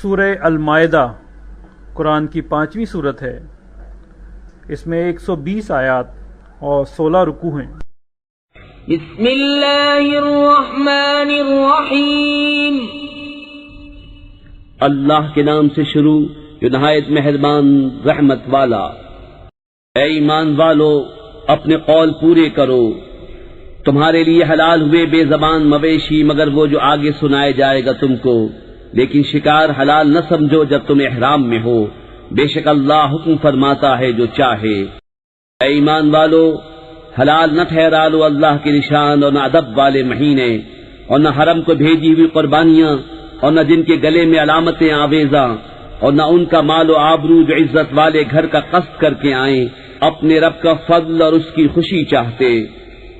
سورہ المائدہ قرآن کی 5ویں سورت ہے۔ اس میں 120 آیات اور 16 رکوع ہیں۔ بسم اللہ الرحمن الرحیم۔ اللہ کے نام سے شروع جو نہایت مہربان رحمت والا۔ اے ایمان والو، اپنے قول پورے کرو۔ تمہارے لیے حلال ہوئے بے زبان مویشی مگر وہ جو آگے سنائے جائے گا تم کو، لیکن شکار حلال نہ سمجھو جب تم احرام میں ہو، بے شک اللہ حکم فرماتا ہے جو چاہے۔ اے ایمان والو، حلال نہ ٹھہرا لو اللہ کے نشان اور نہ ادب والے مہینے، اور نہ حرم کو بھیجی ہوئی قربانیاں، اور نہ جن کے گلے میں علامتیں آویزاں، اور نہ ان کا مال و آبرو جو عزت والے گھر کا قصد کر کے آئیں، اپنے رب کا فضل اور اس کی خوشی چاہتے۔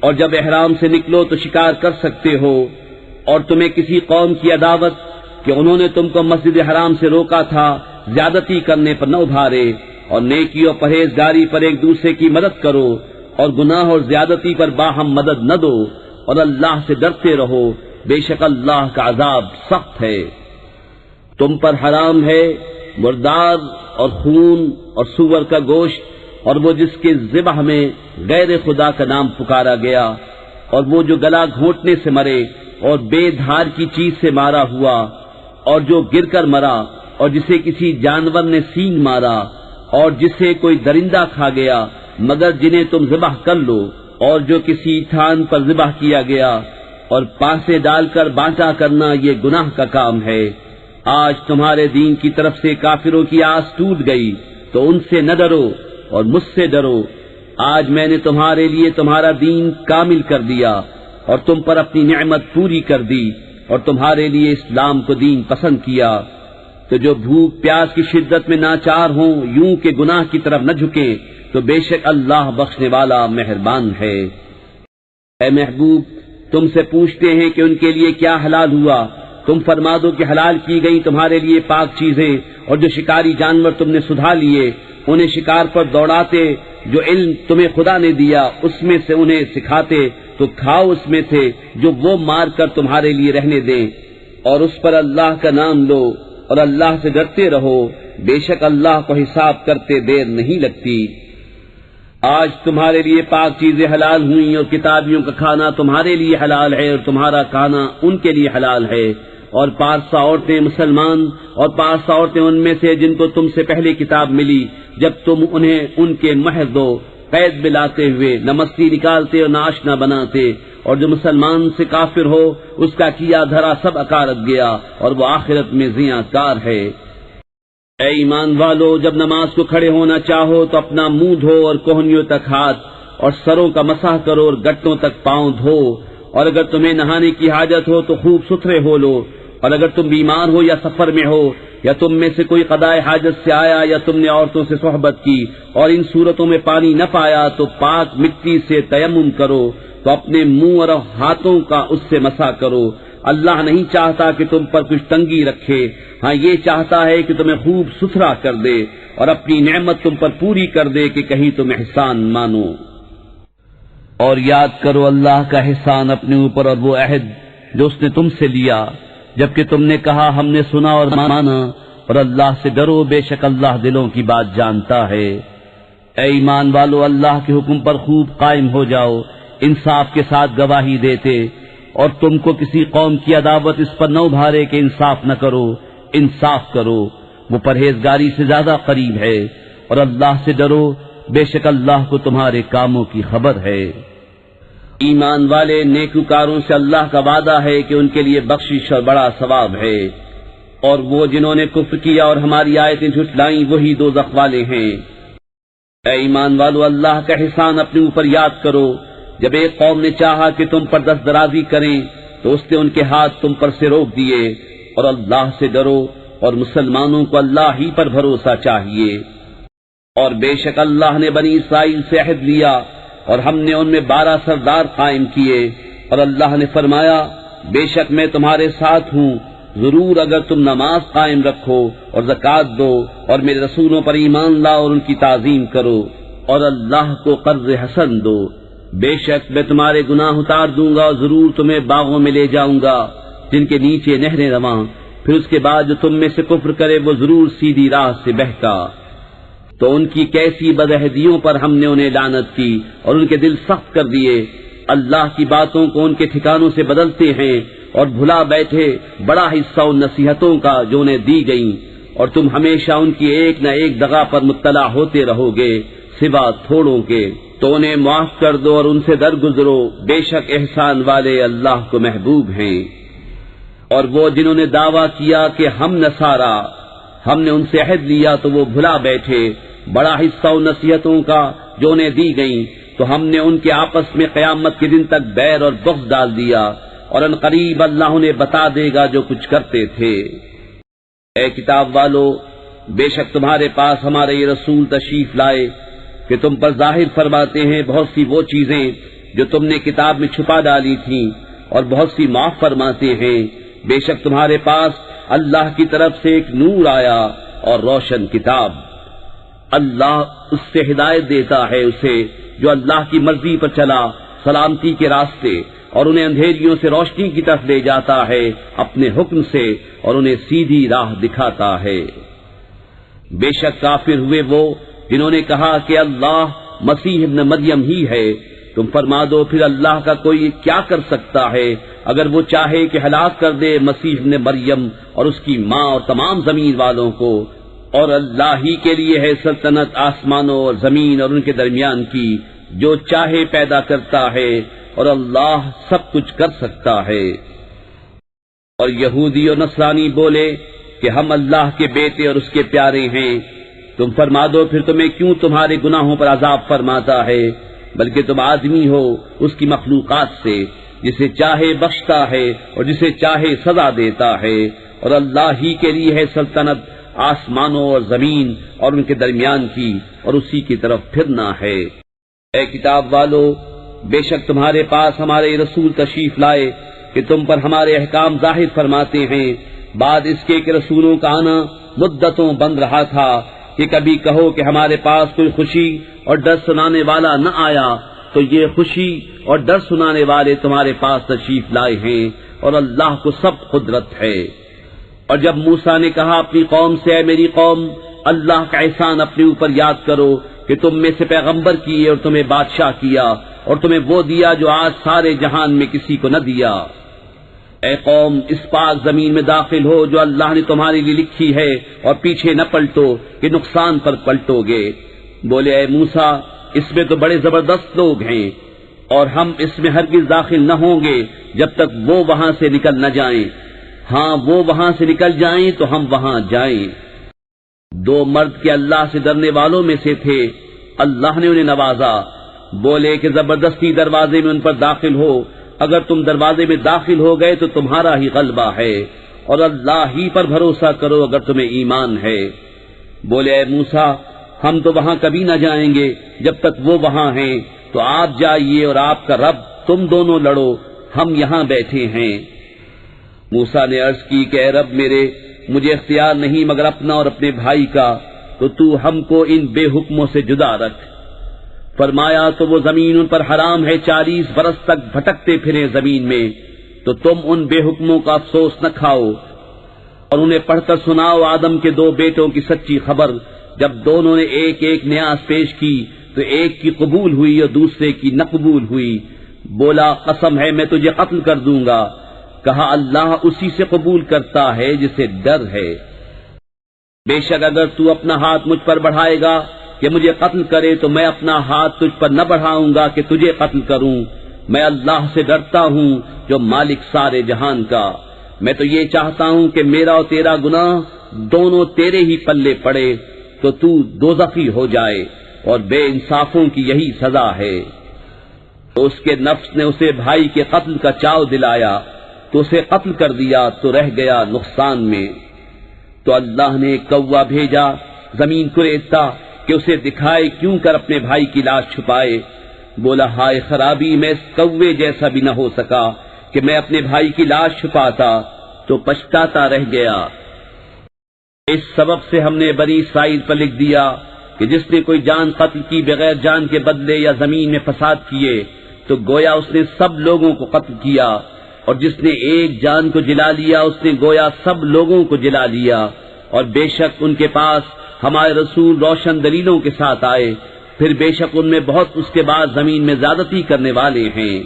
اور جب احرام سے نکلو تو شکار کر سکتے ہو، اور تمہیں کسی قوم کی عداوت کہ انہوں نے تم کو مسجد حرام سے روکا تھا زیادتی کرنے پر نہ ابھارے، اور نیکی اور پرہیزگاری پر ایک دوسرے کی مدد کرو، اور گناہ اور زیادتی پر باہم مدد نہ دو، اور اللہ سے ڈرتے رہو، بے شک اللہ کا عذاب سخت ہے۔ تم پر حرام ہے مردار اور خون اور سور کا گوشت، اور وہ جس کے ذبح میں غیر خدا کا نام پکارا گیا، اور وہ جو گلا گھونٹنے سے مرے اور بے دھار کی چیز سے مارا ہوا، اور جو گر کر مرا، اور جسے کسی جانور نے سینگ مارا، اور جسے کوئی درندہ کھا گیا مگر جنہیں تم ذبح کر لو، اور جو کسی تھان پر ذبح کیا گیا، اور پانسے ڈال کر بانٹا کرنا یہ گناہ کا کام ہے۔ آج تمہارے دین کی طرف سے کافروں کی آس ٹوٹ گئی، تو ان سے نہ ڈرو اور مجھ سے ڈرو۔ آج میں نے تمہارے لیے تمہارا دین کامل کر دیا، اور تم پر اپنی نعمت پوری کر دی، اور تمہارے لیے اسلام کو دین پسند کیا۔ تو جو بھوک پیاس کی شدت میں ناچار ہوں یوں کہ گناہ کی طرف نہ جھکیں، تو بے شک اللہ بخشنے والا مہربان ہے۔ اے محبوب، تم سے پوچھتے ہیں کہ ان کے لیے کیا حلال ہوا، تم فرما دو کہ حلال کی گئی تمہارے لیے پاک چیزیں، اور جو شکاری جانور تم نے سدھا لیے انہیں شکار پر دوڑاتے، جو علم تمہیں خدا نے دیا اس میں سے انہیں سکھاتے، تو کھاؤ اس میں سے جو وہ مار کر تمہارے لیے رہنے دیں، اور اس پر اللہ کا نام لو، اور اللہ سے ڈرتے رہو، بے شک اللہ کو حساب کرتے دیر نہیں لگتی۔ آج تمہارے لیے پاک چیزیں حلال ہوئیں، اور کتابیوں کا کھانا تمہارے لیے حلال ہے، اور تمہارا کھانا ان کے لیے حلال ہے۔ اور پارسا عورتیں مسلمان، اور پارسا عورتیں ان میں سے جن کو تم سے پہلے کتاب ملی، جب تم انہیں ان کے مہر دو قید بلاتے ہوئے، نہ مستی نکالتے اور نہ آشنا بناتے، اور جو مسلمان سے کافر ہو اس کا کیا دھرا سب اکارت گیا، اور وہ آخرت میں زیاں کار ہے۔ اے ایمان والو، جب نماز کو کھڑے ہونا چاہو تو اپنا منہ دھو اور کوہنیوں تک ہاتھ، اور سروں کا مسح کرو اور گٹوں تک پاؤں دھو، اور اگر تمہیں نہانے کی حاجت ہو تو خوب ستھرے ہو لو، اور اگر تم بیمار ہو یا سفر میں ہو، یا تم میں سے کوئی قضاء حاجت سے آیا، یا تم نے عورتوں سے صحبت کی اور ان صورتوں میں پانی نہ پایا، تو پاک مٹی سے تیمم کرو، تو اپنے منہ اور ہاتھوں کا اس سے مسح کرو۔ اللہ نہیں چاہتا کہ تم پر کچھ تنگی رکھے، ہاں یہ چاہتا ہے کہ تمہیں خوب ستھرا کر دے، اور اپنی نعمت تم پر پوری کر دے کہ کہیں تم احسان مانو۔ اور یاد کرو اللہ کا احسان اپنے اوپر، اور وہ عہد جو اس نے تم سے لیا جبکہ تم نے کہا ہم نے سنا اور مانا، اور اللہ سے ڈرو، بے شک اللہ دلوں کی بات جانتا ہے۔ اے ایمان والو، اللہ کے حکم پر خوب قائم ہو جاؤ، انصاف کے ساتھ گواہی دیتے، اور تم کو کسی قوم کی عداوت اس پر نہ ابھارے کہ انصاف نہ کرو، انصاف کرو، وہ پرہیزگاری سے زیادہ قریب ہے۔ اور اللہ سے ڈرو، بے شک اللہ کو تمہارے کاموں کی خبر ہے۔ ایمان والے نیکوکاروں سے اللہ کا وعدہ ہے کہ ان کے لیے بخشش اور بڑا ثواب ہے، اور وہ جنہوں نے کفر کیا اور ہماری آیتیں جھٹلائیں وہی دوزخ والے ہیں۔ اے ایمان والو، اللہ کا احسان اپنے اوپر یاد کرو، جب ایک قوم نے چاہا کہ تم پر دست درازی کریں تو اس نے ان کے ہاتھ تم پر سے روک دیے، اور اللہ سے ڈرو، اور مسلمانوں کو اللہ ہی پر بھروسہ چاہیے۔ اور بے شک اللہ نے بنی اسرائیل سے عہد لیا، اور ہم نے ان میں 12 سردار قائم کیے، اور اللہ نے فرمایا بے شک میں تمہارے ساتھ ہوں، ضرور اگر تم نماز قائم رکھو اور زکوٰۃ دو، اور میرے رسولوں پر ایمان لاؤ اور ان کی تعظیم کرو، اور اللہ کو قرض حسن دو، بے شک میں تمہارے گناہ اتار دوں گا، اور ضرور تمہیں باغوں میں لے جاؤں گا جن کے نیچے نہریں رواں، پھر اس کے بعد جو تم میں سے کفر کرے وہ ضرور سیدھی راہ سے بہکا۔ تو ان کی کیسی بدعہدیوں پر ہم نے انہیں لعنت کی اور ان کے دل سخت کر دیے۔ اللہ کی باتوں کو ان کے ٹھکانوں سے بدلتے ہیں اور بھلا بیٹھے بڑا حصہ ان نصیحتوں کا جو انہیں دی گئیں، اور تم ہمیشہ ان کی ایک نہ ایک دغا پر مطلع ہوتے رہو گے سوا تھوڑوں کے۔ تو انہیں معاف کر دو اور ان سے درگزرو، بے شک احسان والے اللہ کو محبوب ہیں۔ اور وہ جنہوں نے دعویٰ کیا کہ ہم نصارا، ہم نے ان سے عہد لیا تو وہ بھلا بیٹھے بڑا حصہ ان نصیحتوں کا جو انہیں دی گئیں، تو ہم نے ان کے آپس میں قیامت کے دن تک بیر اور بغض ڈال دیا، اور ان قریب اللہ انہیں بتا دے گا جو کچھ کرتے تھے۔ اے کتاب والو، بے شک تمہارے پاس ہمارے یہ رسول تشریف لائے کہ تم پر ظاہر فرماتے ہیں بہت سی وہ چیزیں جو تم نے کتاب میں چھپا ڈالی تھیں، اور بہت سی معاف فرماتے ہیں۔ بے شک تمہارے پاس اللہ کی طرف سے ایک نور آیا اور روشن کتاب۔ اللہ اس سے ہدایت دیتا ہے اسے جو اللہ کی مرضی پر چلا سلامتی کے راستے، اور انہیں اندھیریوں سے روشنی کی طرف لے جاتا ہے اپنے حکم سے، اور انہیں سیدھی راہ دکھاتا ہے۔ بے شک کافر ہوئے وہ جنہوں نے کہا کہ اللہ مسیح ابن مریم ہی ہے۔ تم فرما دو پھر اللہ کا کوئی کیا کر سکتا ہے اگر وہ چاہے کہ ہلاک کر دے مسیح ابن مریم اور اس کی ماں اور تمام زمین والوں کو، اور اللہ ہی کے لیے ہے سلطنت آسمانوں اور زمین اور ان کے درمیان کی، جو چاہے پیدا کرتا ہے، اور اللہ سب کچھ کر سکتا ہے۔ اور یہودی اور نصرانی بولے کہ ہم اللہ کے بیٹے اور اس کے پیارے ہیں۔ تم فرما دو پھر تمہیں کیوں تمہارے گناہوں پر عذاب فرماتا ہے، بلکہ تم آدمی ہو اس کی مخلوقات سے، جسے چاہے بخشتا ہے اور جسے چاہے سزا دیتا ہے، اور اللہ ہی کے لیے ہے سلطنت آسمانوں اور زمین اور ان کے درمیان کی، اور اسی کی طرف پھرنا ہے۔ اے کتاب والو، بے شک تمہارے پاس ہمارے رسول تشریف لائے کہ تم پر ہمارے احکام ظاہر فرماتے ہیں، بعد اس کے کہ رسولوں کا آنا مدتوں بند رہا تھا، کہ کبھی کہو کہ ہمارے پاس کوئی خوشی اور ڈر سنانے والا نہ آیا، تو یہ خوشی اور ڈر سنانے والے تمہارے پاس تشریف لائے ہیں، اور اللہ کو سب قدرت ہے۔ اور جب موسیٰ نے کہا اپنی قوم سے، اے میری قوم، اللہ کا احسان اپنے اوپر یاد کرو کہ تم میں سے پیغمبر کیے اور تمہیں بادشاہ کیا، اور تمہیں وہ دیا جو آج سارے جہان میں کسی کو نہ دیا۔ اے قوم، اس پاک زمین میں داخل ہو جو اللہ نے تمہارے لیے لکھی ہے، اور پیچھے نہ پلٹو کہ نقصان پر پلٹو گے۔ بولے اے موسیٰ، اس میں تو بڑے زبردست لوگ ہیں، اور ہم اس میں ہرگز داخل نہ ہوں گے جب تک وہ وہاں سے نکل نہ جائیں۔ ہاں وہ وہاں سے نکل جائیں تو ہم وہاں جائیں۔ دو مرد کے اللہ سے ڈرنے والوں میں سے تھے، اللہ نے انہیں نوازا۔ بولے کہ زبردستی دروازے میں ان پر داخل ہو، اگر تم دروازے میں داخل ہو گئے تو تمہارا ہی غلبہ ہے، اور اللہ ہی پر بھروسہ کرو اگر تمہیں ایمان ہے۔ بولے اے موسیٰ، ہم تو وہاں کبھی نہ جائیں گے جب تک وہ وہاں ہیں، تو آپ جائیے اور آپ کا رب، تم دونوں لڑو، ہم یہاں بیٹھے ہیں۔ موسیٰ نے عرض کی کہ اے رب میرے، مجھے اختیار نہیں مگر اپنا اور اپنے بھائی کا، تو ہم کو ان بے حکموں سے جدا رکھ۔ فرمایا تو وہ زمین ان پر حرام ہے، 40 برس تک بھٹکتے پھرے زمین میں، تو تم ان بے حکموں کا افسوس نہ کھاؤ، اور انہیں پڑھ کر سناؤ آدم کے 2 بیٹوں کی سچی خبر، جب دونوں نے ایک ایک نیاز پیش کی تو ایک کی قبول ہوئی اور دوسرے کی نہ قبول ہوئی۔ بولا قسم ہے میں تجھے قتل کر دوں گا، کہا اللہ اسی سے قبول کرتا ہے جسے ڈر ہے۔ بے شک اگر تو اپنا ہاتھ مجھ پر بڑھائے گا کہ مجھے قتل کرے تو میں اپنا ہاتھ تجھ پر نہ بڑھاؤں گا کہ تجھے قتل کروں۔ میں اللہ سے ڈرتا ہوں جو مالک سارے جہان کا۔ میں تو یہ چاہتا ہوں کہ میرا اور تیرا گناہ دونوں تیرے ہی پلے پڑے، تو دوزخی ہو جائے، اور بے انصافوں کی یہی سزا ہے۔ تو اس کے نفس نے اسے بھائی کے قتل کا چاو دلایا، تو اسے قتل کر دیا تو رہ گیا نقصان میں۔ تو اللہ نے کوا بھیجا زمین کو ریتتا کہ اسے دکھائے کیوں کر اپنے بھائی کی لاش چھپائے۔ بولا ہائے خرابی، میں اس کوے جیسا بھی نہ ہو سکا کہ میں اپنے بھائی کی لاش چھپاتا، تو پچھتاتا رہ گیا۔ اس سبب سے ہم نے بنی اسرائیل پر لکھ دیا کہ جس نے کوئی جان قتل کی بغیر جان کے بدلے یا زمین میں فساد کیے، تو گویا اس نے سب لوگوں کو قتل کیا، اور جس نے ایک جان کو جلا لیا اس نے گویا سب لوگوں کو جلا لیا، اور بے شک ان کے پاس ہمارے رسول روشن دلیلوں کے ساتھ آئے، پھر بے شک ان میں بہت اس کے بعد زمین میں زیادتی کرنے والے ہیں۔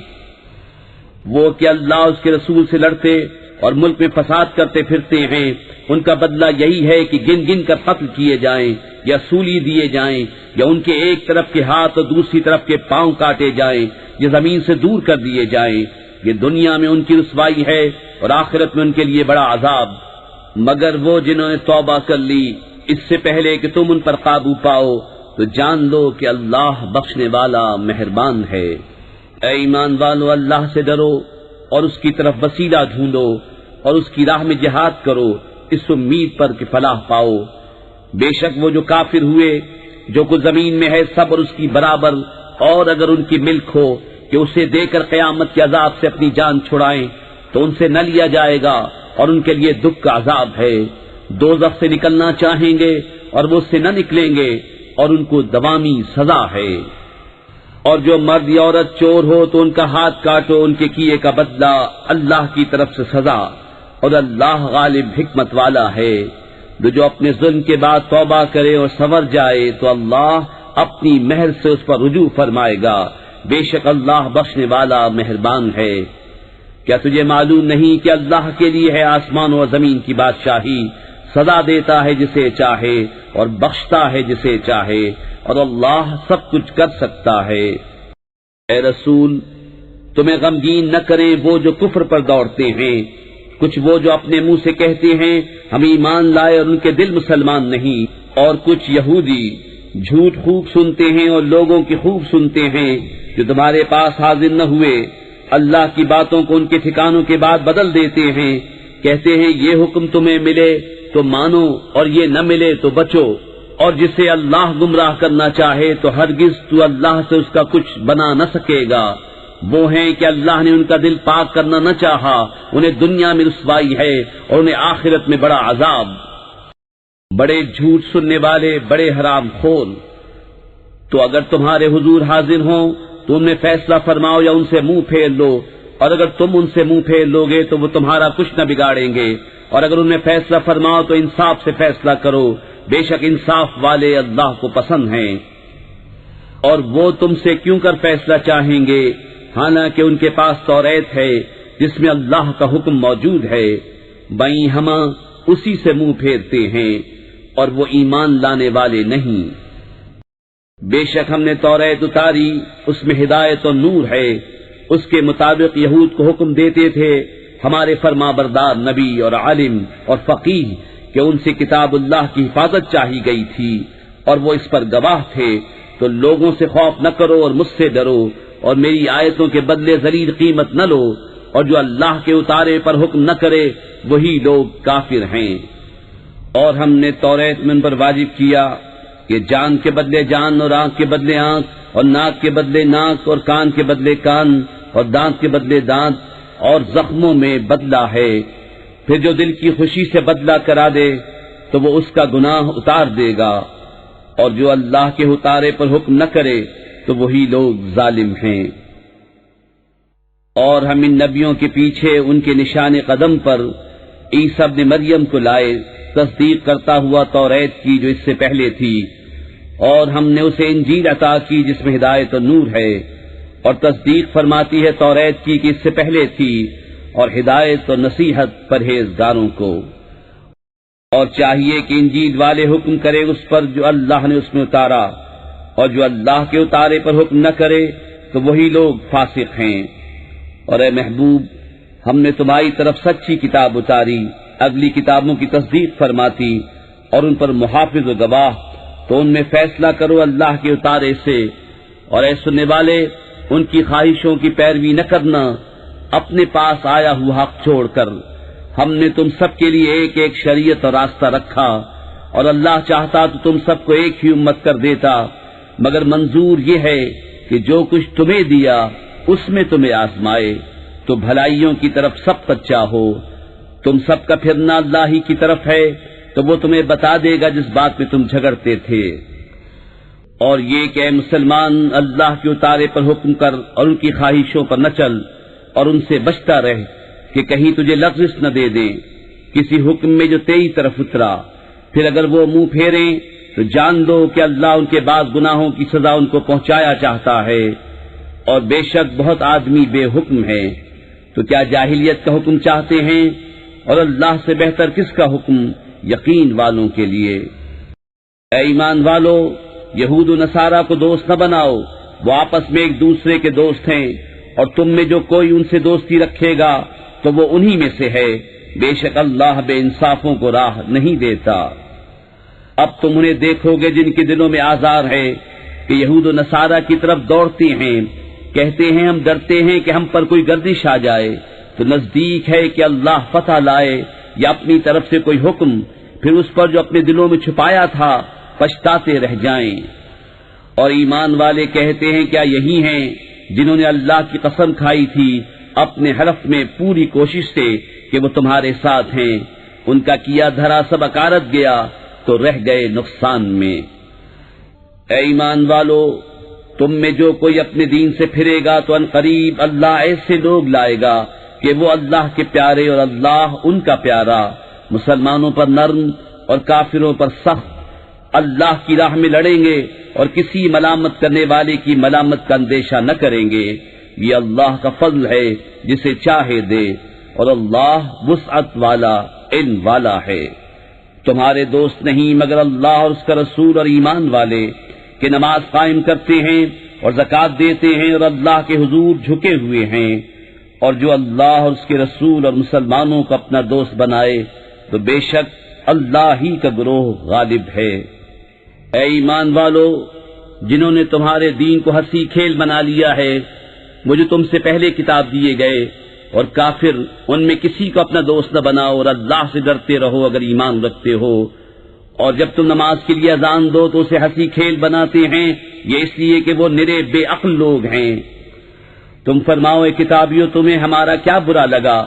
وہ کہ اللہ اس کے رسول سے لڑتے اور ملک میں فساد کرتے پھرتے ہیں، ان کا بدلہ یہی ہے کہ گن گن کر قتل کیے جائیں یا سولی دیے جائیں، یا ان کے ایک طرف کے ہاتھ اور دوسری طرف کے پاؤں کاٹے جائیں یا زمین سے دور کر دیے جائیں۔ یہ دنیا میں ان کی رسوائی ہے اور آخرت میں ان کے لیے بڑا عذاب۔ مگر وہ جنہوں نے توبہ کر لی اس سے پہلے کہ تم ان پر قابو پاؤ تو جان لو کہ اللہ بخشنے والا مہربان ہے۔ اے ایمان والو، اللہ سے ڈرو اور اس کی طرف وسیلہ ڈھونڈو اور اس کی راہ میں جہاد کرو، اس امید پر کہ فلاح پاؤ۔ بے شک وہ جو کافر ہوئے جو کچھ زمین میں ہے سب اور اس کی برابر، اور اگر ان کی ملک ہو کہ اسے دے کر قیامت کے عذاب سے اپنی جان چھڑائیں تو ان سے نہ لیا جائے گا، اور ان کے لیے دکھ کا عذاب ہے۔ دوزخ سے نکلنا چاہیں گے اور وہ اس سے نہ نکلیں گے، اور ان کو دوامی سزا ہے۔ اور جو مرد یا عورت چور ہو تو ان کا ہاتھ کاٹو، ان کے کیے کا بدلہ اللہ کی طرف سے سزا، اور اللہ غالب حکمت والا ہے۔ جو اپنے ظلم کے بعد توبہ کرے اور سنور جائے تو اللہ اپنی مہر سے اس پر رجوع فرمائے گا، بے شک اللہ بخشنے والا مہربان ہے۔ کیا تجھے معلوم نہیں کہ اللہ کے لیے ہے آسمان و زمین کی بادشاہی، سزا دیتا ہے جسے چاہے اور بخشتا ہے جسے چاہے، اور اللہ سب کچھ کر سکتا ہے۔ اے رسول، تمہیں غمگین نہ کریں وہ جو کفر پر دوڑتے ہیں، کچھ وہ جو اپنے منہ سے کہتے ہیں ہم ایمان لائے اور ان کے دل مسلمان نہیں، اور کچھ یہودی جھوٹ خوب سنتے ہیں اور لوگوں کی خوب سنتے ہیں جو تمہارے پاس حاضر نہ ہوئے، اللہ کی باتوں کو ان کے ٹھکانوں کے بعد بدل دیتے ہیں، کہتے ہیں یہ حکم تمہیں ملے تو مانو اور یہ نہ ملے تو بچو، اور جسے اللہ گمراہ کرنا چاہے تو ہرگز تو اللہ سے اس کا کچھ بنا نہ سکے گا۔ وہ ہیں کہ اللہ نے ان کا دل پاک کرنا نہ چاہا، انہیں دنیا میں رسوائی ہے اور انہیں آخرت میں بڑا عذاب۔ بڑے جھوٹ سننے والے، بڑے حرام خور، تو اگر تمہارے حضور حاضر ہوں تو ان میں فیصلہ فرماؤ یا ان سے منہ پھیر لو، اور اگر تم ان سے منہ پھیر لو گے تو وہ تمہارا کچھ نہ بگاڑیں گے، اور اگر ان میں فیصلہ فرماؤ تو انصاف سے فیصلہ کرو، بے شک انصاف والے اللہ کو پسند ہیں۔ اور وہ تم سے کیوں کر فیصلہ چاہیں گے حالانکہ ان کے پاس توریت ہے جس میں اللہ کا حکم موجود ہے، بائیں ہم اسی سے منہ پھیرتے ہیں اور وہ ایمان لانے والے نہیں۔ بے شک ہم نے توریت اتاری، اس میں ہدایت و نور ہے، اس کے مطابق یہود کو حکم دیتے تھے ہمارے فرما بردار نبی اور عالم اور فقیہ کہ ان سے کتاب اللہ کی حفاظت چاہی گئی تھی اور وہ اس پر گواہ تھے، تو لوگوں سے خوف نہ کرو اور مجھ سے ڈرو، اور میری آیتوں کے بدلے ذلیل قیمت نہ لو، اور جو اللہ کے اتارے پر حکم نہ کرے وہی لوگ کافر ہیں۔ اور ہم نے توریت میں ان پر واجب کیا کہ جان کے بدلے جان اور آنکھ کے بدلے آنکھ اور ناک کے بدلے ناک اور کان کے بدلے کان اور دانت کے بدلے دانت، اور زخموں میں بدلہ ہے۔ پھر جو دل کی خوشی سے بدلہ کرا دے تو وہ اس کا گناہ اتار دے گا، اور جو اللہ کے اتارے پر حکم نہ کرے تو وہی لوگ ظالم ہیں۔ اور ہم ان نبیوں کے پیچھے ان کے نشان قدم پر عیسیٰ ابن مریم کو لائے، تصدیق کرتا ہوا توریت کی جو اس سے پہلے تھی، اور ہم نے اسے انجیل عطا کی جس میں ہدایت و نور ہے، اور تصدیق فرماتی ہے توریت کی کہ اس سے پہلے تھی، اور ہدایت و نصیحت پرہیزگاروں کو۔ اور چاہیے کہ انجیل والے حکم کرے اس پر جو اللہ نے اس میں اتارا، اور جو اللہ کے اتارے پر حکم نہ کرے تو وہی لوگ فاسق ہیں۔ اور اے محبوب، ہم نے تمہاری طرف سچی کتاب اتاری، اگلی کتابوں کی تصدیق فرماتی اور ان پر محافظ و گواہ، تو ان میں فیصلہ کرو اللہ کے اتارے سے، اور اے سننے والے ان کی خواہشوں کی پیروی نہ کرنا اپنے پاس آیا ہوا حق چھوڑ کر۔ ہم نے تم سب کے لیے ایک ایک شریعت اور راستہ رکھا، اور اللہ چاہتا تو تم سب کو ایک ہی امت کر دیتا، مگر منظور یہ ہے کہ جو کچھ تمہیں دیا اس میں تمہیں آزمائے، تو بھلائیوں کی طرف سب سچا ہو۔ تم سب کا پھرنا اللہ ہی کی طرف ہے، تو وہ تمہیں بتا دے گا جس بات میں تم جھگڑتے تھے۔ اور یہ کہ اے مسلمان، اللہ کے اتارے پر حکم کر اور ان کی خواہشوں پر نہ چل، اور ان سے بچتا رہ، کہ کہیں تجھے لغزش نہ دے دیں کسی حکم میں جو تیری طرف اترا، پھر اگر وہ منہ پھیریں تو جان دو کہ اللہ ان کے بعض گناہوں کی سزا ان کو پہنچایا چاہتا ہے، اور بے شک بہت آدمی بے حکم ہے۔ تو کیا جاہلیت کا حکم چاہتے ہیں، اور اللہ سے بہتر کس کا حکم یقین والوں کے لیے؟ اے ایمان والو، یہود و نصارہ کو دوست نہ بناؤ، وہ آپس میں ایک دوسرے کے دوست ہیں، اور تم میں جو کوئی ان سے دوستی رکھے گا تو وہ انہی میں سے ہے، بے شک اللہ بے انصافوں کو راہ نہیں دیتا۔ اب تم انہیں دیکھو گے جن کے دلوں میں آزار ہے کہ یہود و نصارہ کی طرف دوڑتے ہیں، کہتے ہیں ہم ڈرتے ہیں کہ ہم پر کوئی گردش آ جائے، تو نزدیک ہے کہ اللہ فتح لائے یا اپنی طرف سے کوئی حکم، پھر اس پر جو اپنے دلوں میں چھپایا تھا پچھتاتے رہ جائیں۔ اور ایمان والے کہتے ہیں کیا یہی ہیں جنہوں نے اللہ کی قسم کھائی تھی اپنے حلف میں پوری کوشش سے کہ وہ تمہارے ساتھ ہیں، ان کا کیا دھرا سب اکارت گیا تو رہ گئے نقصان میں۔ اے ایمان والو، تم میں جو کوئی اپنے دین سے پھرے گا تو ان قریب اللہ ایسے لوگ لائے گا کہ وہ اللہ کے پیارے اور اللہ ان کا پیارا، مسلمانوں پر نرم اور کافروں پر سخت، اللہ کی راہ میں لڑیں گے اور کسی ملامت کرنے والے کی ملامت کا اندیشہ نہ کریں گے۔ یہ اللہ کا فضل ہے جسے چاہے دے، اور اللہ وسعت والا علم والا ہے۔ تمہارے دوست نہیں مگر اللہ اور اس کا رسول اور ایمان والے کہ نماز قائم کرتے ہیں اور زکوٰۃ دیتے ہیں اور اللہ کے حضور جھکے ہوئے ہیں، اور جو اللہ اور اس کے رسول اور مسلمانوں کو اپنا دوست بنائے تو بے شک اللہ ہی کا گروہ غالب ہے۔ اے ایمان والو، جنہوں نے تمہارے دین کو ہنسی کھیل بنا لیا ہے، وہ جو تم سے پہلے کتاب دیے گئے، اور کافر ان میں کسی کو اپنا دوست نہ بناؤ، اور اللہ سے ڈرتے رہو اگر ایمان رکھتے ہو۔ اور جب تم نماز کے لیے اذان دو تو اسے ہنسی کھیل بناتے ہیں، یہ اس لیے کہ وہ نرے بے عقل لوگ ہیں۔ تم فرماؤ اے کتابیوں، تمہیں ہمارا کیا برا لگا؟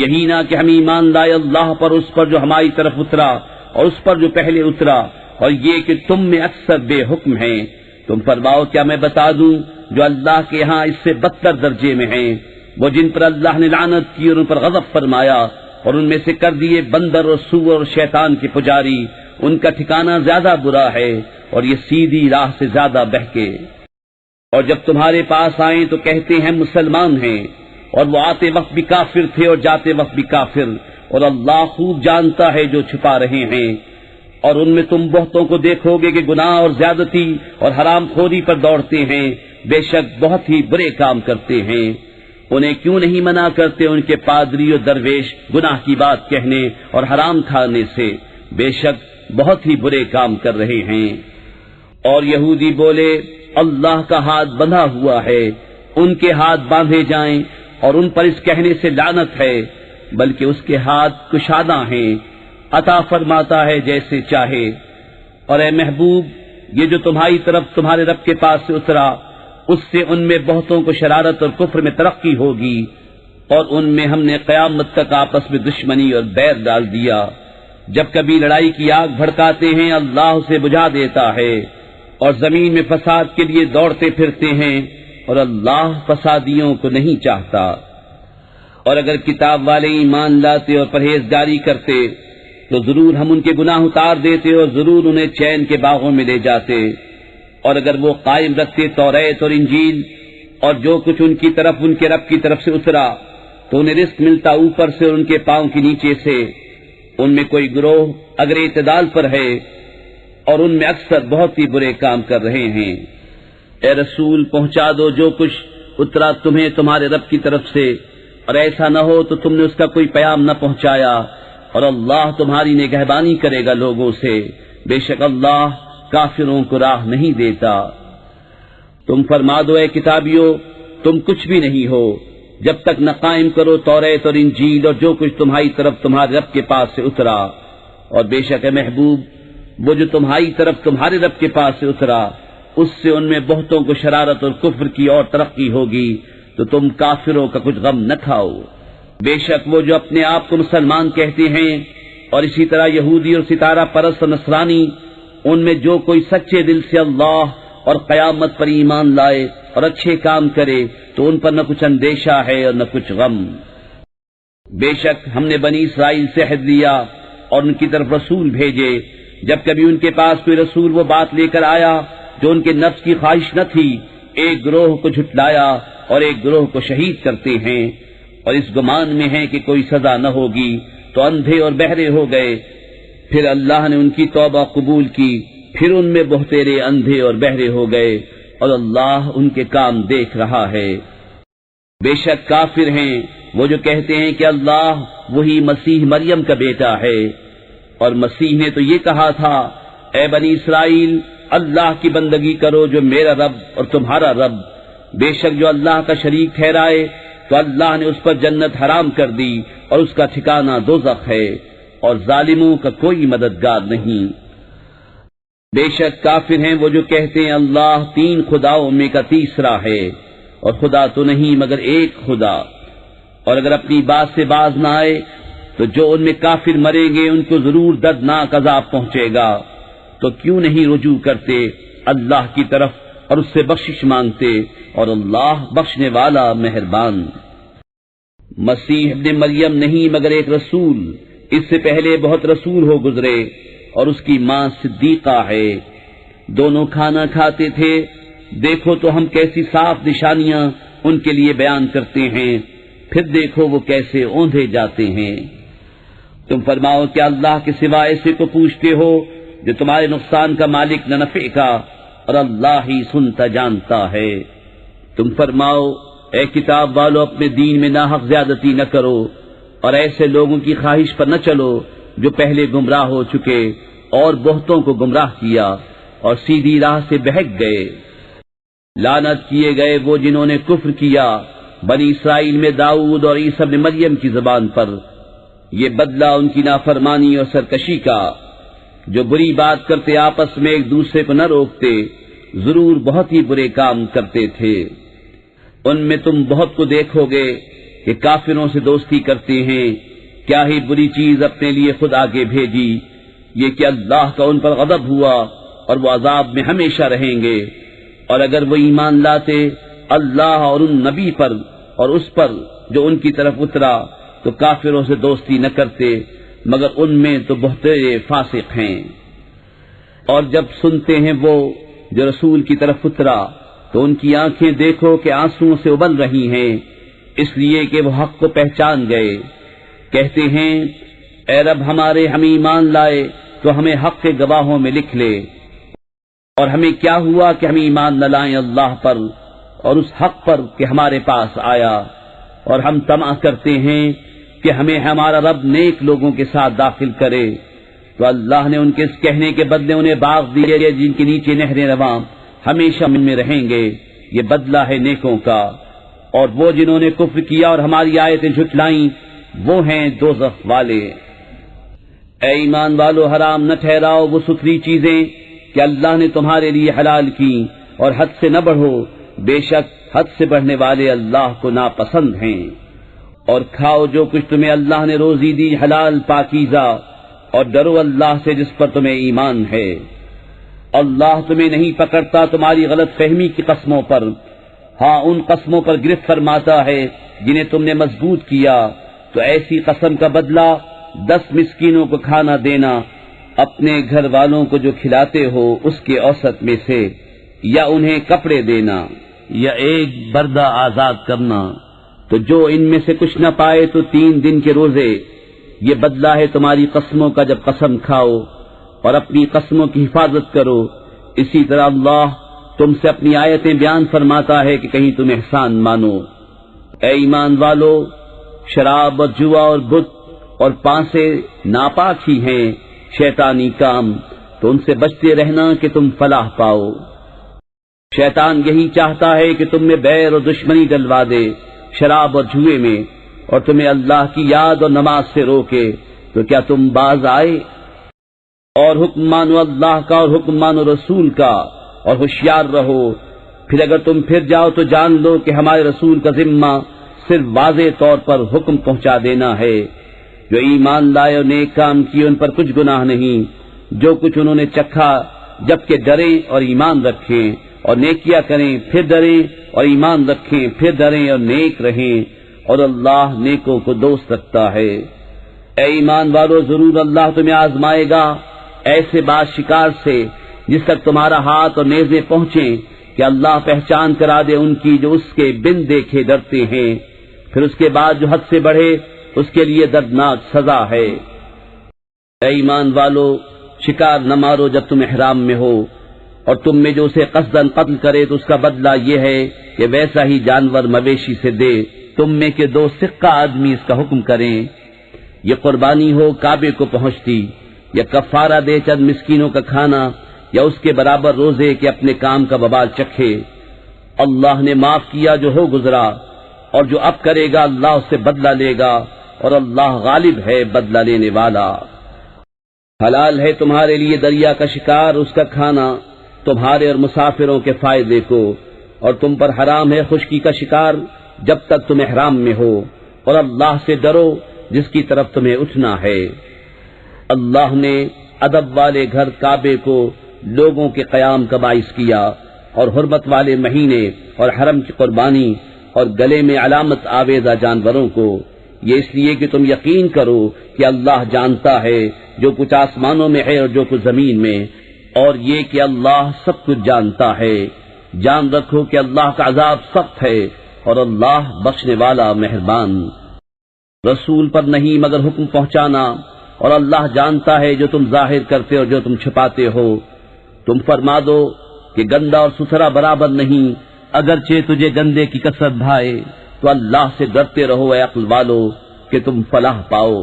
یہی نہ کہ ہم ایمان لائے اللہ پر، اس پر جو ہماری طرف اترا اور اس پر جو پہلے اترا، اور یہ کہ تم میں اکثر بے حکم ہیں۔ تم فرماؤ کیا میں بتا دوں جو اللہ کے یہاں اس سے بدتر درجے میں ہیں، وہ جن پر اللہ نے لعنت کی اور ان پر غضب فرمایا اور ان میں سے کر دیے بندر اور سور اور شیطان کے پجاری، ان کا ٹھکانہ زیادہ برا ہے اور یہ سیدھی راہ سے زیادہ بہکے۔ اور جب تمہارے پاس آئیں تو کہتے ہیں مسلمان ہیں، اور وہ آتے وقت بھی کافر تھے اور جاتے وقت بھی کافر، اور اللہ خوب جانتا ہے جو چھپا رہے ہیں۔ اور ان میں تم بہتوں کو دیکھو گے کہ گناہ اور زیادتی اور حرام خوری پر دوڑتے ہیں، بے شک بہت ہی برے کام کرتے ہیں۔ انہیں کیوں نہیں منع کرتے ان کے پادری اور درویش گناہ کی بات کہنے اور حرام کھانے سے؟ بے شک بہت ہی برے کام کر رہے ہیں۔ اور یہودی بولے اللہ کا ہاتھ بندھا ہوا ہے، ان کے ہاتھ باندھے جائیں، اور ان پر اس کہنے سے لعنت ہے، بلکہ اس کے ہاتھ کشادہ ہیں، عطا فرماتا ہے جیسے چاہے۔ اور اے محبوب، یہ جو تمہاری طرف تمہارے رب کے پاس سے اترا، اس سے ان میں بہتوں کو شرارت اور کفر میں ترقی ہوگی، اور ان میں ہم نے قیامت تک آپس میں دشمنی اور بیر ڈال دیا۔ جب کبھی لڑائی کی آگ بھڑکاتے ہیں اللہ اسے بجھا دیتا ہے، اور زمین میں فساد کے لیے دوڑتے پھرتے ہیں، اور اللہ فسادیوں کو نہیں چاہتا۔ اور اگر کتاب والے ایمان لاتے اور پرہیزگاری کرتے تو ضرور ہم ان کے گناہ اتار دیتے اور ضرور انہیں چین کے باغوں میں لے جاتے۔ اور اگر وہ قائم رکھتے توریت اور انجیل اور جو کچھ ان کی طرف ان کے رب کی طرف سے اترا، تو انہیں رزق ملتا اوپر سے اور ان کے پاؤں کے نیچے سے۔ ان میں کوئی گروہ اگر اعتدال پر ہے، اور ان میں اکثر بہت ہی برے کام کر رہے ہیں۔ اے رسول، پہنچا دو جو کچھ اترا تمہیں تمہارے رب کی طرف سے، اور ایسا نہ ہو تو تم نے اس کا کوئی پیام نہ پہنچایا، اور اللہ تمہاری نگہبانی کرے گا لوگوں سے، بے شک اللہ کافروں کو راہ نہیں دیتا۔ تم فرما دو اے کتابیوں، تم کچھ بھی نہیں ہو جب تک نہ قائم کرو توریت اور انجیل اور جو کچھ تمہاری طرف تمہارے رب کے پاس سے اترا، اور بے شک اے محبوب، وہ جو تمہاری طرف تمہارے رب کے پاس سے اترا، اس سے ان میں بہتوں کو شرارت اور کفر کی اور ترقی ہوگی، تو تم کافروں کا کچھ غم نہ کھاؤ۔ بے شک وہ جو اپنے آپ کو مسلمان کہتے ہیں، اور اسی طرح یہودی اور ستارہ پرست اور نصرانی، ان میں جو کوئی سچے دل سے اللہ اور قیامت پر ایمان لائے اور اچھے کام کرے، تو ان پر نہ کچھ اندیشہ ہے اور نہ کچھ غم۔ بے شک ہم نے بنی اسرائیل سے عہد لیا اور ان کی طرف رسول بھیجے، جب کبھی ان کے پاس کوئی رسول وہ بات لے کر آیا جو ان کے نفس کی خواہش نہ تھی، ایک گروہ کو جھٹلایا اور ایک گروہ کو شہید کرتے ہیں، اور اس گمان میں ہیں کہ کوئی سزا نہ ہوگی تو اندھے اور بہرے ہو گئے۔ پھر اللہ نے ان کی توبہ قبول کی، پھر ان میں بہتیرے اندھے اور بہرے ہو گئے، اور اللہ ان کے کام دیکھ رہا ہے۔ بے شک کافر ہیں وہ جو کہتے ہیں کہ اللہ وہی مسیح مریم کا بیٹا ہے، اور مسیح نے تو یہ کہا تھا، اے بنی اسرائیل، اللہ کی بندگی کرو جو میرا رب اور تمہارا رب، بے شک جو اللہ کا شریک ٹھہرائے تو اللہ نے اس پر جنت حرام کر دی اور اس کا ٹھکانہ دوزخ ہے، اور ظالموں کا کوئی مددگار نہیں۔ بے شک کافر ہیں وہ جو کہتے ہیں اللہ تین خداؤں میں کا تیسرا ہے، اور خدا تو نہیں مگر ایک خدا، اور اگر اپنی بات سے باز نہ آئے تو جو ان میں کافر مریں گے ان کو ضرور دردناک عذاب پہنچے گا، تو کیوں نہیں رجوع کرتے اللہ کی طرف اور اس سے بخشش مانگتے، اور اللہ بخشنے والا مہربان۔ مسیح ابن مریم نہیں مگر ایک رسول، اس سے پہلے بہت رسول ہو گزرے، اور اس کی ماں صدیقہ ہے، دونوں کھانا کھاتے تھے، دیکھو تو ہم کیسی صاف نشانیاں ان کے لیے بیان کرتے ہیں، پھر دیکھو وہ کیسے اوندھے جاتے ہیں۔ تم فرماؤ کہ اللہ کے سوا ایسے کو پوچھتے ہو جو تمہارے نقصان کا مالک نہ نفع کا، اور اللہ ہی سنتا جانتا ہے۔ تم فرماؤ اے کتاب والو اپنے دین میں ناحق زیادتی نہ کرو، اور ایسے لوگوں کی خواہش پر نہ چلو جو پہلے گمراہ ہو چکے اور بہتوں کو گمراہ کیا اور سیدھی راہ سے بہک گئے۔ لعنت کیے گئے وہ جنہوں نے کفر کیا بنی اسرائیل میں داؤد اور عیسی ابن مریم کی زبان پر، یہ بدلہ ان کی نافرمانی اور سرکشی کا، جو بری بات کرتے آپس میں ایک دوسرے کو نہ روکتے، ضرور بہت ہی برے کام کرتے تھے۔ ان میں تم بہت کو دیکھو گے کہ کافروں سے دوستی کرتے ہیں، کیا ہی بری چیز اپنے لیے خود آگے بھیجی، یہ کہ اللہ کا ان پر غضب ہوا اور وہ عذاب میں ہمیشہ رہیں گے۔ اور اگر وہ ایمان لاتے اللہ اور ان نبی پر اور اس پر جو ان کی طرف اترا تو کافروں سے دوستی نہ کرتے، مگر ان میں تو بہت فاسق ہیں۔ اور جب سنتے ہیں وہ جو رسول کی طرف اترا تو ان کی آنکھیں دیکھو کہ آنسوؤں سے ابل رہی ہیں، اس لیے کہ وہ حق کو پہچان گئے۔ کہتے ہیں اے رب ہمارے، ہم ایمان لائے تو ہمیں حق کے گواہوں میں لکھ لے، اور ہمیں کیا ہوا کہ ہم ایمان نہ لائیں اللہ پر اور اس حق پر کہ ہمارے پاس آیا، اور ہم طمع کرتے ہیں کہ ہمیں ہمارا رب نیک لوگوں کے ساتھ داخل کرے۔ تو اللہ نے ان کے اس کہنے کے بدلے انہیں باغ دیے جن کے نیچے نہریں رواں، ہمیشہ ان میں رہیں گے، یہ بدلہ ہے نیکوں کا۔ اور وہ جنہوں نے کفر کیا اور ہماری آیتیں جھٹلائیں وہ ہیں دوزخ والے۔ اے ایمان والو حرام نہ ٹھہراؤ وہ ستھری چیزیں کہ اللہ نے تمہارے لیے حلال کی، اور حد سے نہ بڑھو، بے شک حد سے بڑھنے والے اللہ کو ناپسند ہیں۔ اور کھاؤ جو کچھ تمہیں اللہ نے روزی دی حلال پاکیزہ، اور ڈرو اللہ سے جس پر تمہیں ایمان ہے۔ اللہ تمہیں نہیں پکڑتا تمہاری غلط فہمی کی قسموں پر، ہاں ان قسموں پر گرفت فرماتا ہے جنہیں تم نے مضبوط کیا، تو ایسی قسم کا بدلہ 10 مسکینوں کو کھانا دینا، اپنے گھر والوں کو جو کھلاتے ہو اس کے اوسط میں سے، یا انہیں کپڑے دینا، یا ایک بردہ آزاد کرنا۔ تو جو ان میں سے کچھ نہ پائے تو 3 دن کے روزے، یہ بدلہ ہے تمہاری قسموں کا جب قسم کھاؤ، اور اپنی قسموں کی حفاظت کرو۔ اسی طرح اللہ تم سے اپنی آیتیں بیان فرماتا ہے کہ کہیں تم احسان مانو۔ اے ایمان والو، شراب اور جوا اور بت اور پانسے ناپاک ہی ہیں، شیطانی کام، تو ان سے بچتے رہنا کہ تم فلاح پاؤ۔ شیطان یہی چاہتا ہے کہ تم میں بیر اور دشمنی ڈلوا دے شراب اور جوئے میں، اور تمہیں اللہ کی یاد اور نماز سے روکے، تو کیا تم باز آئے؟ اور حکم مانو اللہ کا اور حکم مانو رسول کا، اور ہوشیار رہو۔ پھر اگر تم پھر جاؤ تو جان لو کہ ہمارے رسول کا ذمہ صرف واضح طور پر حکم پہنچا دینا ہے۔ جو ایمان لائے اور نیک کام کیے ان پر کچھ گناہ نہیں، جو کچھ انہوں نے چکھا، جبکہ ڈریں اور ایمان رکھیں اور نیکیاں کریں، پھر ڈریں اور ایمان رکھیں، پھر ڈریں اور نیک رہیں، اور اللہ نیکوں کو دوست رکھتا ہے۔ اے ایمان والو، ضرور اللہ تمہیں آزمائے گا ایسے باز شکار سے جس تک تمہارا ہاتھ اور نیزے پہنچیں کہ اللہ پہچان کرا دے ان کی جو اس کے بن دیکھے ڈرتے ہیں، پھر اس کے بعد جو حد سے بڑھے اس کے لیے دردناک سزا ہے۔ اے ایمان والو، شکار نہ مارو جب تم احرام میں ہو، اور تم میں جو اسے قصداً قتل کرے تو اس کا بدلہ یہ ہے کہ ویسا ہی جانور مویشی سے دے۔ تم میں کے 2 سکہ آدمی اس کا حکم کریں، یہ قربانی ہو کعبے کو پہنچتی، یا کفارہ دے چند مسکینوں کا کھانا، یا اس کے برابر روزے کہ اپنے کام کا وبال چکھے۔ اللہ نے معاف کیا جو ہو گزرا، اور جو اب کرے گا اللہ اس سے بدلہ لے گا، اور اللہ غالب ہے بدلہ لینے والا۔ حلال ہے تمہارے لیے دریا کا شکار، اس کا کھانا تمہارے اور مسافروں کے فائدے کو، اور تم پر حرام ہے خشکی کا شکار جب تک تم احرام میں ہو، اور اللہ سے ڈرو جس کی طرف تمہیں اٹھنا ہے۔ اللہ نے ادب والے گھر کعبے کو لوگوں کے قیام کا باعث کیا، اور حرمت والے مہینے اور حرم کی قربانی اور گلے میں علامت آویزہ جانوروں کو، یہ اس لیے کہ تم یقین کرو کہ اللہ جانتا ہے جو کچھ آسمانوں میں ہے اور جو کچھ زمین میں، اور یہ کہ اللہ سب کچھ جانتا ہے۔ جان رکھو کہ اللہ کا عذاب سخت ہے، اور اللہ بخشنے والا مہربان۔ رسول پر نہیں مگر حکم پہنچانا، اور اللہ جانتا ہے جو تم ظاہر کرتے اور جو تم چھپاتے ہو۔ تم فرما دو کہ گندا اور ستھرا برابر نہیں، اگرچہ تجھے گندے کی کثرت بھائے، تو اللہ سے ڈرتے رہو اے عقل والو کہ تم فلاح پاؤ۔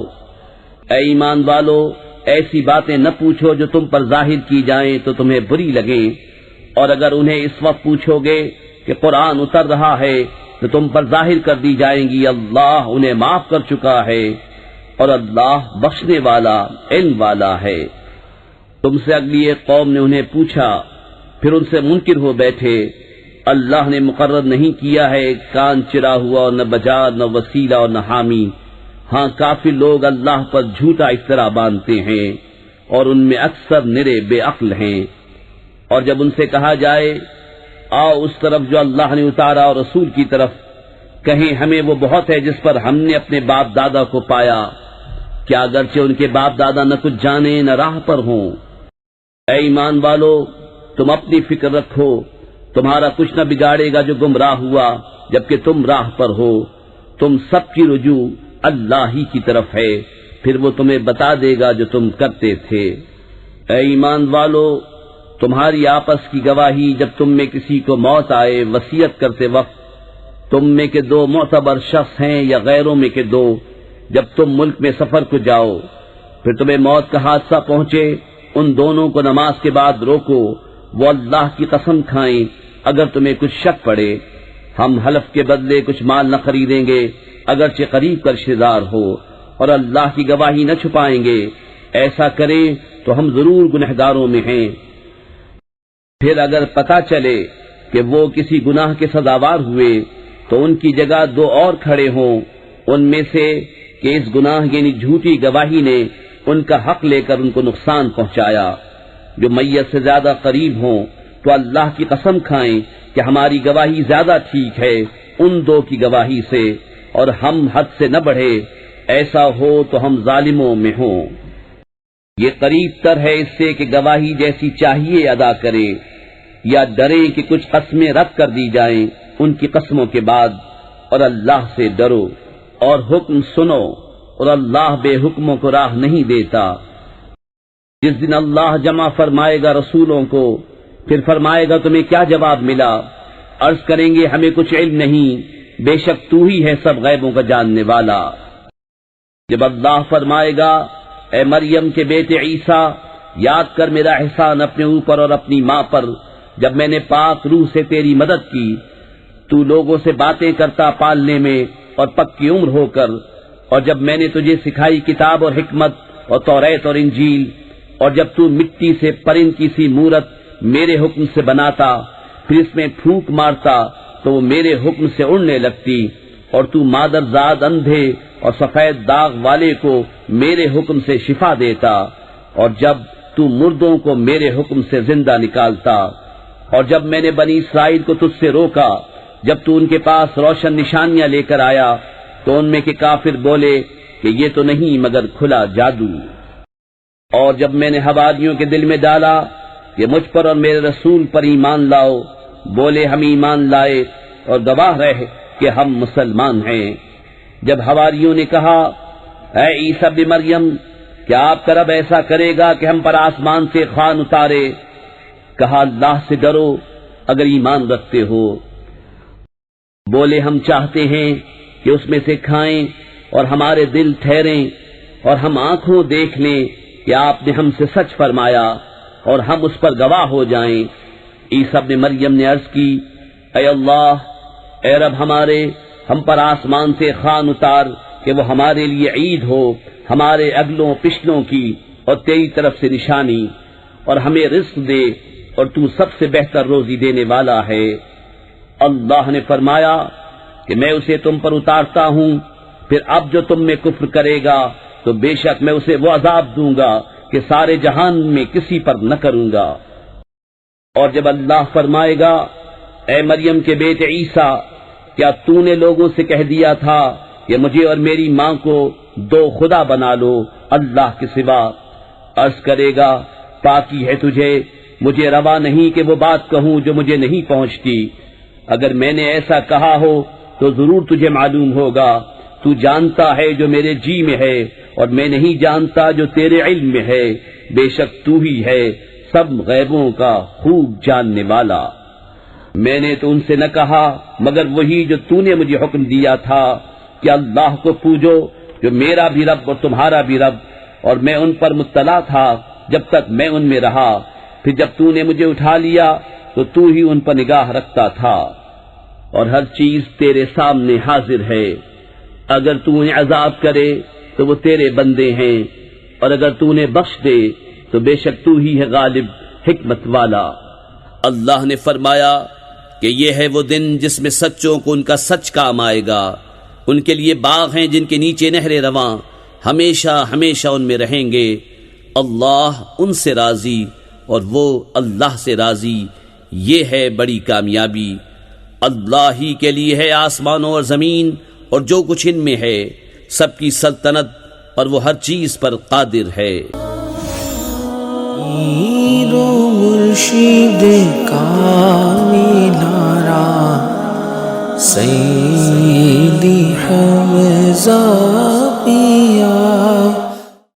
اے ایمان والو، ایسی باتیں نہ پوچھو جو تم پر ظاہر کی جائیں تو تمہیں بری لگیں، اور اگر انہیں اس وقت پوچھو گے کہ قرآن اتر رہا ہے تو تم پر ظاہر کر دی جائیں گی اللہ انہیں معاف کر چکا ہے، اور اللہ بخشنے والا علم والا ہے۔ تم سے اگلی ایک قوم نے انہیں پوچھا، پھر ان سے منکر ہو بیٹھے، اللہ نے مقرر نہیں کیا ہے کان چرا ہوا اور نہ بجا نہ وسیلہ اور نہ حامی۔ ہاں کافی لوگ اللہ پر جھوٹا افطرا باندھتے ہیں، اور ان میں اکثر نرے بے عقل ہیں۔ اور جب ان سے کہا جائے آؤ اس طرف جو اللہ نے اتارا اور رسول کی طرف، کہیں ہمیں وہ بہت ہے جس پر ہم نے اپنے باپ دادا کو پایا، کیا اگرچہ ان کے باپ دادا نہ کچھ جانے نہ راہ پر ہوں۔ اے ایمان والو، تم اپنی فکر رکھو، تمہارا کچھ نہ بگاڑے گا جو گمراہ ہوا جبکہ تم راہ پر ہو۔ تم سب کی رجوع اللہ ہی کی طرف ہے، پھر وہ تمہیں بتا دے گا جو تم کرتے تھے۔ اے ایمان والو، تمہاری آپس کی گواہی جب تم میں کسی کو موت آئے وصیت کرتے وقت، تم میں کے 2 معتبر شخص ہیں یا غیروں میں کے 2، جب تم ملک میں سفر کو جاؤ پھر تمہیں موت کا حادثہ پہنچے، ان دونوں کو نماز کے بعد روکو، وہ اللہ کی قسم کھائیں اگر تمہیں کچھ شک پڑے، ہم حلف کے بدلے کچھ مال نہ خریدیں گے اگرچہ قریب کا رشتہ دار ہو، اور اللہ کی گواہی نہ چھپائیں گے، ایسا کریں تو ہم ضرور گنہگاروں میں ہیں۔ پھر اگر پتہ چلے کہ وہ کسی گناہ کے سزاوار ہوئے تو ان کی جگہ 2 اور کھڑے ہوں، ان میں سے کہ اس گناہ یعنی جھوٹی گواہی نے ان کا حق لے کر ان کو نقصان پہنچایا، جو میت سے زیادہ قریب ہوں، تو اللہ کی قسم کھائیں کہ ہماری گواہی زیادہ ٹھیک ہے ان 2 کی گواہی سے، اور ہم حد سے نہ بڑھے، ایسا ہو تو ہم ظالموں میں ہوں۔ یہ قریب تر ہے اس سے کہ گواہی جیسی چاہیے ادا کرے، یا ڈریں کہ کچھ قسمیں رد کر دی جائیں ان کی قسموں کے بعد، اور اللہ سے ڈرو اور حکم سنو، اور اللہ بے حکموں کو راہ نہیں دیتا۔ جس دن اللہ جمع فرمائے گا رسولوں کو، پھر فرمائے گا تمہیں کیا جواب ملا؟ عرض کریں گے ہمیں کچھ علم نہیں، بے شک تو ہی ہے سب غیبوں کا جاننے والا۔ جب اللہ فرمائے گا اے مریم کے بیٹے عیسیٰ، یاد کر میرا احسان اپنے اوپر اور اپنی ماں پر، جب میں نے پاک روح سے تیری مدد کی، تو لوگوں سے باتیں کرتا پالنے میں اور پکی عمر ہو کر، اور جب میں نے تجھے سکھائی کتاب اور حکمت اور توریت اور انجیل، اور جب تو مٹی سے پرند کی سی مورت میرے حکم سے بناتا، پھر اس میں پھونک مارتا تو وہ میرے حکم سے اڑنے لگتی، اور تو مادر زاد اندھے اور سفید داغ والے کو میرے حکم سے شفا دیتا، اور جب تو مردوں کو میرے حکم سے زندہ نکالتا، اور جب میں نے بنی اسرائیل کو تجھ سے روکا، جب تو ان کے پاس روشن نشانیاں لے کر آیا تو ان میں کے کافر بولے کہ یہ تو نہیں مگر کھلا جادو۔ اور جب میں نے حواریوں کے دل میں ڈالا کہ مجھ پر اور میرے رسول پر ایمان لاؤ، بولے ہم ایمان لائے اور گواہ رہے کہ ہم مسلمان ہیں۔ جب حواریوں نے کہا اے عیسیٰ ابن مریم، کیا آپ کا رب ایسا کرے گا کہ ہم پر آسمان سے خوان اتارے؟ کہا اللہ سے ڈرو اگر ایمان رکھتے ہو۔ بولے ہم چاہتے ہیں کہ اس میں سے کھائیں اور ہمارے دل ٹھہریں اور ہم آنکھوں دیکھ لیں کہ آپ نے ہم سے سچ فرمایا اور ہم اس پر گواہ ہو جائیں۔ عیسیٰ ابن مریم نے عرض کی اے اللہ، اے رب ہمارے، ہم پر آسمان سے خوان اتار کہ وہ ہمارے لیے عید ہو، ہمارے اگلوں پچھلوں کی اور تیری طرف سے نشانی، اور ہمیں رزق دے اور تو سب سے بہتر روزی دینے والا ہے۔ اللہ نے فرمایا کہ میں اسے تم پر اتارتا ہوں، پھر اب جو تم میں کفر کرے گا تو بے شک میں اسے وہ عذاب دوں گا کہ سارے جہان میں کسی پر نہ کروں گا۔ اور جب اللہ فرمائے گا اے مریم کے بیٹے عیسیٰ، کیا تو نے لوگوں سے کہہ دیا تھا کہ مجھے اور میری ماں کو دو خدا بنا لو اللہ کے سوا؟ عرض کرے گا پاکی ہے تجھے، مجھے روا نہیں کہ وہ بات کہوں جو مجھے نہیں پہنچتی۔ اگر میں نے ایسا کہا ہو تو ضرور تجھے معلوم ہوگا، تو جانتا ہے جو میرے جی میں ہے اور میں نہیں جانتا جو تیرے علم میں ہے، بے شک تو ہی ہے سب غیبوں کا خوب جاننے والا۔ میں نے تو ان سے نہ کہا مگر وہی جو تو نے مجھے حکم دیا تھا کہ اللہ کو پوجو جو میرا بھی رب اور تمہارا بھی رب، اور میں ان پر مطلع تھا جب تک میں ان میں رہا، پھر جب تو نے مجھے اٹھا لیا تو تو ہی ان پر نگاہ رکھتا تھا، اور ہر چیز تیرے سامنے حاضر ہے۔ اگر تو انہیں عذاب کرے تو وہ تیرے بندے ہیں، اور اگر تو انہیں بخش دے تو بے شک تو ہی ہے غالب حکمت والا۔ اللہ نے فرمایا کہ یہ ہے وہ دن جس میں سچوں کو ان کا سچ کام آئے گا، ان کے لیے باغ ہیں جن کے نیچے نہریں رواں، ہمیشہ ہمیشہ ان میں رہیں گے۔ اللہ ان سے راضی اور وہ اللہ سے راضی، یہ ہے بڑی کامیابی۔ اللہ ہی کے لیے ہے آسمانوں اور زمین اور جو کچھ ان میں ہے، سب کی سلطنت اور وہ ہر چیز پر قادر ہے۔ پیر و مرشد کاملارا سیدی حمزہ پیر